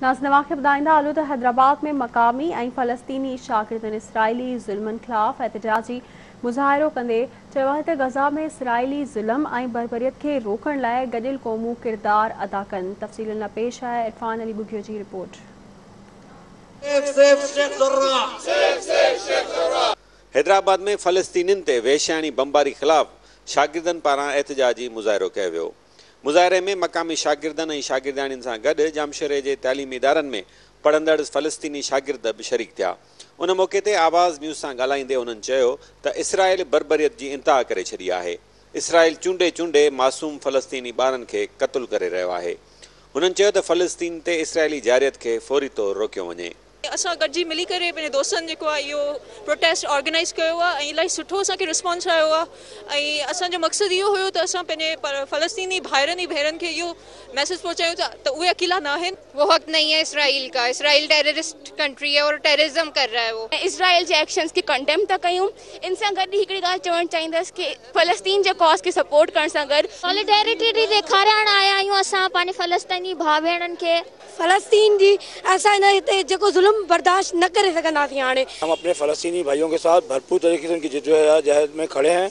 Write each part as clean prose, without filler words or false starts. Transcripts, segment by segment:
नाज़ खे ॿुधाईंदा हलूं त हैदराबाद में मक़ामी ऐं फ़लस्तीनी शागिर्दनि इसराइली ज़ुल्मनि ख़िलाफ़ एहतिजाजी मुज़ाहिरो कंदे चयो आहे त गज़ा में इसराइली ज़ुल्म ऐं बर्बरियत खे रोकण लाइ गॾियल क़ौमूं किरदार अदा कनि। तफ़सील लाइ पेश आहे इरफान अली बुगियो जी रिपोर्ट। हैदराबाद में फ़लस्तीनियुनि ते वेश्याणी बमबारी ख़िलाफ़ शागिर्दनि पारां एहतिजाजी मुज़ाहिरो कयो वियो। मुज़ाहिरे में मक़ामी शागिर्दनि ऐं शागिर्दाणियुनि सां गॾु जामशरे जे तइलीमी इदारनि में पढ़ंदड़ फ़लस्तीनी शागिर्द बि शरीक थिया। उन मौक़े ते आवाज़ न्यूज़ सां ॻाल्हाईंदे उन्हनि चयो त इसराइल बर्बरियत जी इंतिहा करे छॾी आहे। इसराइल चूंडे चूंडे मासूम फ़लस्तीनी ॿारनि खे क़त्ल करे रहियो आहे। हुननि चयो त फ़लस्तीन ते इसराइली जारियत खे फौरी तौरु रोकियो वञे। असां गॾिजी मिली करे पंहिंजे दोस्तनि जेको आहे इहो प्रोटेस्ट ऑर्गेनाइज़ कयो आहे ऐं इलाही सुठो असांखे रिस्पॉन्स आयो आहे ऐं असांजो मक़सदु इहो हुयो त असां पंहिंजे फ़लस्तीनी भाइरनि ऐं भेनरुनि खे इहो मैसेज पहुचायूं त उहे अकेला न आहिनि। वो हक नहीं है इसराइल का। इसराइल टेररिस्ट कंट्री है और टेररिज्म कर रहा है। वो इसराइल जे एक्शंस की कंडेम था कयूं। इन सां गॾु हिकिड़ी ॻाल्हि चवणु चाहींदसि कि फ़लस्तीन जे कॉज़ खे सपोर्ट करण सां गॾु सॉलिडेरिटी ॾेखारण आया आहियूं असां पंहिंजे फ़लस्तीनी भाउ भेणनि खे। फ़लस्तीन जी असां हिते जेको ज़ुल्म बर्दाश्त न करे सघंदासीं। हाणे हम अपने फ़लस्तीनी भाइयों के साथ भरपूर तरीके से उनकी जिद्दोजहद में खड़े हैं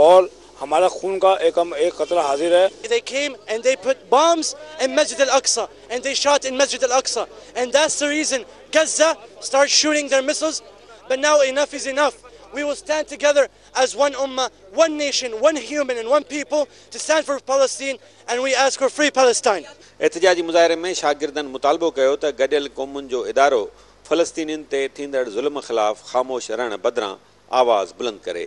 और हमारा खून का एक कतरा हाजिर है। They came and they put bombs in Masjid al-Aqsa and they shot in Masjid al-Aqsa and that's the reason Gaza started shooting their missiles. But now enough is enough. We will stand together as one ummah, one nation, one human and one people to stand for Palestine and we ask for free Palestine. एहतिजाजी मुज़ाहिरे में शागिर्दनि मुतालबो कयो त गॾियल क़ौमुनि जो इदारो फ़लस्तीनियुनि ते थींदड़ ज़ुल्म ख़िलाफ़ ख़ामोश रहण बदिरां आवाज़ बुलंद करे।